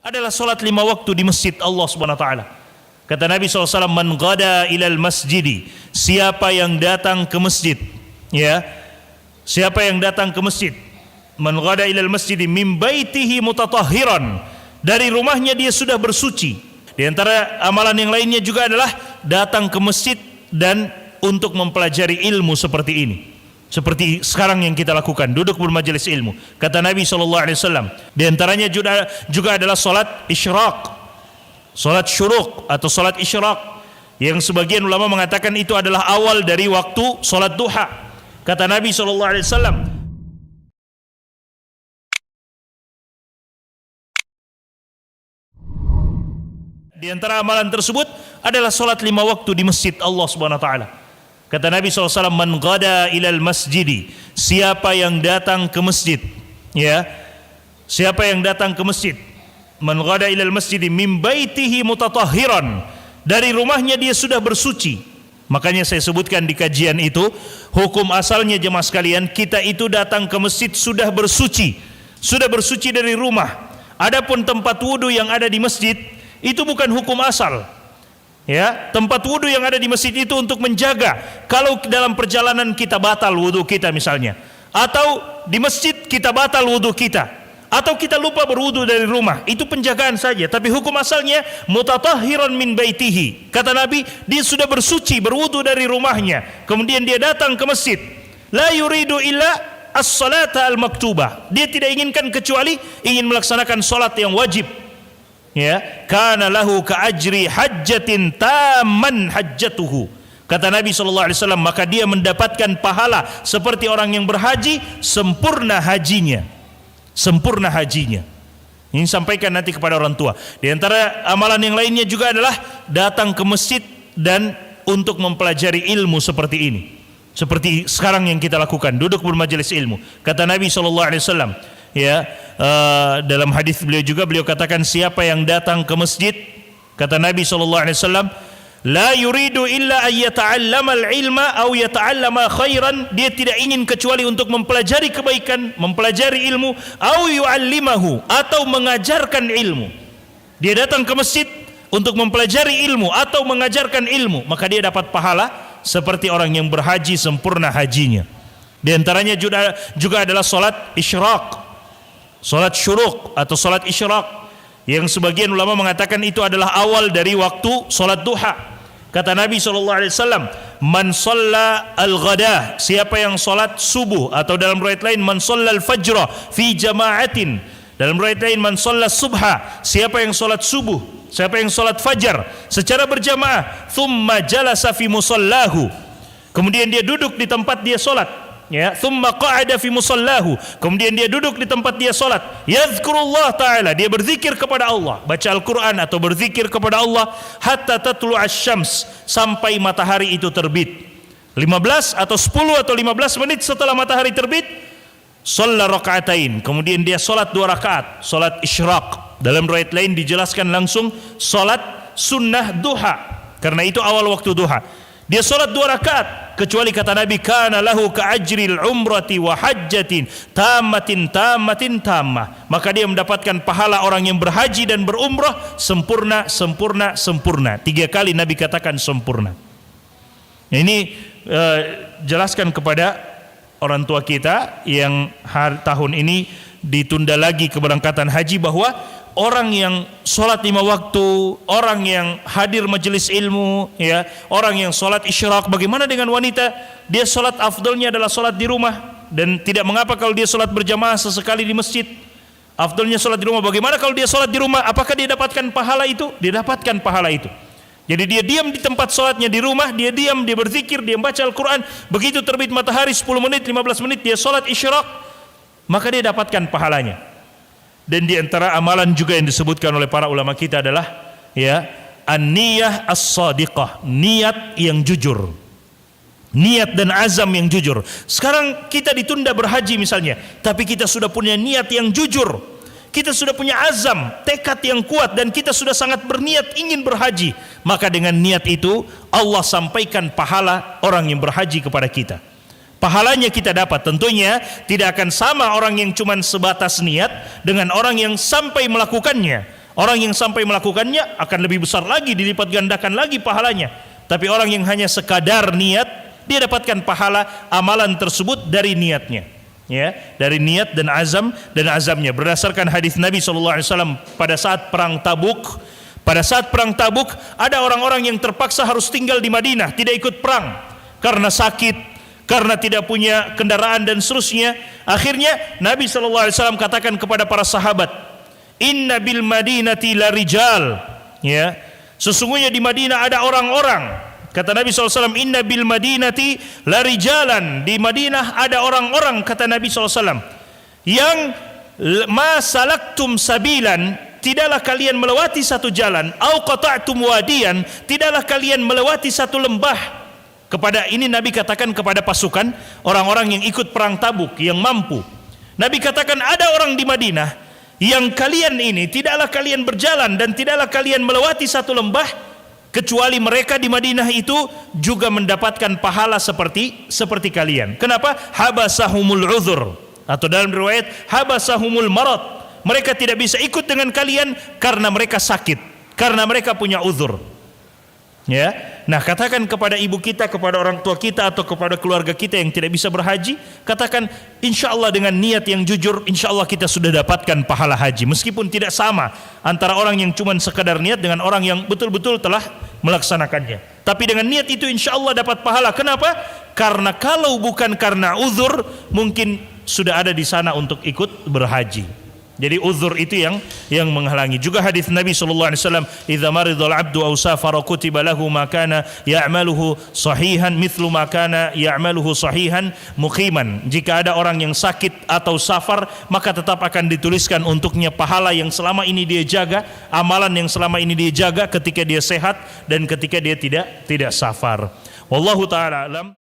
adalah solat 5 waktu di masjid Allah Subhanahu wa taala. Kata Nabi SAW, man ghada ilal masjidi, siapa yang datang ke masjid, ya, siapa yang datang ke masjid, man ghada ilal masjidi min baitihi mutatahhiran, dari rumahnya dia sudah bersuci. Di antara amalan yang lainnya juga adalah datang ke masjid dan untuk mempelajari ilmu seperti ini, seperti sekarang yang kita lakukan, duduk bermajelis ilmu. Kata Nabi SAW, di antaranya juga adalah solat isyraq, solat syuruq atau solat isyraq, yang sebagian ulama mengatakan itu adalah awal dari waktu solat duha. Kata Nabi SAW, di antara amalan tersebut adalah solat 5 waktu di masjid Allah Subhanahu wa taala. Kata Nabi SAW, man ghada ilal masjidi, siapa yang datang ke masjid, ya, siapa yang datang ke masjid, man ghada ilal masjidi min baitihi mutatahhiran, dari rumahnya dia sudah bersuci. Makanya saya sebutkan di kajian itu, hukum asalnya jemaah sekalian, kita itu datang ke masjid sudah bersuci dari rumah. Adapun tempat wudu yang ada di masjid itu bukan hukum asal. Ya, tempat wudu yang ada di masjid itu untuk menjaga kalau dalam perjalanan kita batal wudu kita misalnya, atau di masjid kita batal wudu kita, atau kita lupa berwudu dari rumah, itu penjagaan saja. Tapi hukum asalnya mutatahhiran min baitihi. Kata Nabi, dia sudah bersuci, berwudu dari rumahnya, kemudian dia datang ke masjid. La yuridu illa as-salata al-maktubah. Dia tidak inginkan kecuali ingin melaksanakan salat yang wajib. Ya, kana lahu ka ajri hajjatin tamman hajjatuhu. Kata Nabi SAW, maka dia mendapatkan pahala seperti orang yang berhaji sempurna hajinya. Sempurna hajinya. Ini sampaikan nanti kepada orang tua. Di antara amalan yang lainnya juga adalah datang ke masjid dan untuk mempelajari ilmu seperti ini, seperti sekarang yang kita lakukan, duduk bermajelis ilmu. Kata Nabi SAW, ya, dalam hadis beliau juga, beliau katakan, siapa yang datang ke masjid, kata Nabi SAW, la yuridu illa an yata'allama al-ilma aw yata'allama khairan, dia tidak ingin kecuali untuk mempelajari kebaikan, mempelajari ilmu, aw yu'allimahu, atau mengajarkan ilmu. Dia datang ke masjid untuk mempelajari ilmu atau mengajarkan ilmu, maka dia dapat pahala seperti orang yang berhaji sempurna hajinya. Di antaranya juga adalah solat isyraq, solat syuruq atau solat isyraq, yang sebagian ulama mengatakan itu adalah awal dari waktu solat duha. Kata Nabi SAW, man shalla al-ghada, siapa yang solat subuh, atau dalam riwayat lain man shalla al-fajra fi jama'atin, dalam riwayat lain man shalla subha, siapa yang solat subuh, siapa yang solat fajar secara berjamaah, thumma jalasa fi musallahu, kemudian dia duduk di tempat dia solat, ya, thumma qa'ada fi musallahu, kemudian dia duduk di tempat dia salat, yadhkurullah ta'ala, dia berzikir kepada Allah, baca Al-Quran atau berzikir kepada Allah, hatta tatlu'asy syams, sampai matahari itu terbit. 15 atau 10 atau 15 menit setelah matahari terbit, shalla raka'atain, kemudian dia salat 2 rakaat, salat isyraq. Dalam riwayat lain dijelaskan langsung salat sunnah duha, karena itu awal waktu duha. Dia salat 2 rakaat, kecuali kata Nabi, kana lahu ka ajril umrati wa hajjatin tammatin tammah, maka dia mendapatkan pahala orang yang berhaji dan berumrah sempurna. 3 kali Nabi katakan sempurna. Ini jelaskan kepada orang tua kita yang tahun ini ditunda lagi keberangkatan haji, bahwa orang yang sholat 5 waktu, orang yang hadir majelis ilmu, ya, orang yang sholat isyraq. Bagaimana dengan wanita? Dia sholat afdalnya adalah sholat di rumah, dan tidak mengapa kalau dia sholat berjamaah sesekali di masjid. Afdalnya sholat di rumah. Bagaimana kalau dia sholat di rumah? Apakah dia dapatkan pahala itu? Dia dapatkan pahala itu. Jadi dia diam di tempat sholatnya di rumah, dia diam, dia berzikir, dia membaca Al-Quran. Begitu terbit matahari 10 menit, 15 menit dia sholat isyraq, maka dia dapatkan pahalanya. Dan di antara amalan juga yang disebutkan oleh para ulama kita adalah, ya, an-niyah as-sadiqah, niat yang jujur, niat dan azam yang jujur. Sekarang kita ditunda berhaji misalnya, tapi kita sudah punya niat yang jujur, kita sudah punya azam, tekad yang kuat, dan kita sudah sangat berniat ingin berhaji, maka dengan niat itu Allah sampaikan pahala orang yang berhaji kepada kita. Pahalanya kita dapat, tentunya tidak akan sama orang yang cuma sebatas niat dengan orang yang sampai melakukannya. Orang yang sampai melakukannya akan lebih besar lagi, dilipat gandakan lagi pahalanya. Tapi orang yang hanya sekadar niat, dia dapatkan pahala amalan tersebut dari niatnya. Ya, dari niat dan azamnya. Berdasarkan hadis Nabi SAW pada saat perang Tabuk, ada orang-orang yang terpaksa harus tinggal di Madinah, tidak ikut perang karena sakit, karena tidak punya kendaraan dan seterusnya. Akhirnya Nabi SAW katakan kepada para sahabat, Inna bil Madinati la rijal. Ya, sesungguhnya di Madinah ada orang-orang. Kata Nabi SAW, Inna bil Madinati la rijalan. Di Madinah ada orang-orang, kata Nabi SAW, yang ma salaktum sabilan, tidaklah kalian melewati satu jalan, au qata'tum wadiyan, tidaklah kalian melewati satu lembah. Kepada ini Nabi katakan kepada pasukan orang-orang yang ikut perang Tabuk yang mampu. Nabi katakan ada orang di Madinah yang kalian ini tidaklah kalian berjalan dan tidaklah kalian melewati satu lembah, kecuali mereka di Madinah itu juga mendapatkan pahala seperti kalian. Kenapa? Habasahumul uzur, atau dalam riwayat habasahumul marad. Mereka tidak bisa ikut dengan kalian karena mereka sakit, karena mereka punya uzur. Ya, nah katakan kepada ibu kita, kepada orang tua kita, atau kepada keluarga kita yang tidak bisa berhaji, katakan insya Allah dengan niat yang jujur, insya Allah kita sudah dapatkan pahala haji, meskipun tidak sama antara orang yang cuma sekadar niat dengan orang yang betul-betul telah melaksanakannya. Tapi dengan niat itu insya Allah dapat pahala. Kenapa? Karena kalau bukan karena uzur, mungkin sudah ada di sana untuk ikut berhaji. Jadi uzur itu yang menghalangi. Juga hadis Nabi SAW, "Idza maridal 'abdu aw safara kutiba lahu ma kana ya'maluhu sahihan mithlu ma kana ya'maluhu sahihan muqiman." Jika ada orang yang sakit atau safar, maka tetap akan dituliskan untuknya pahala yang selama ini dia jaga, amalan yang selama ini dia jaga ketika dia sehat dan ketika dia tidak safar. Wallahu taala alam.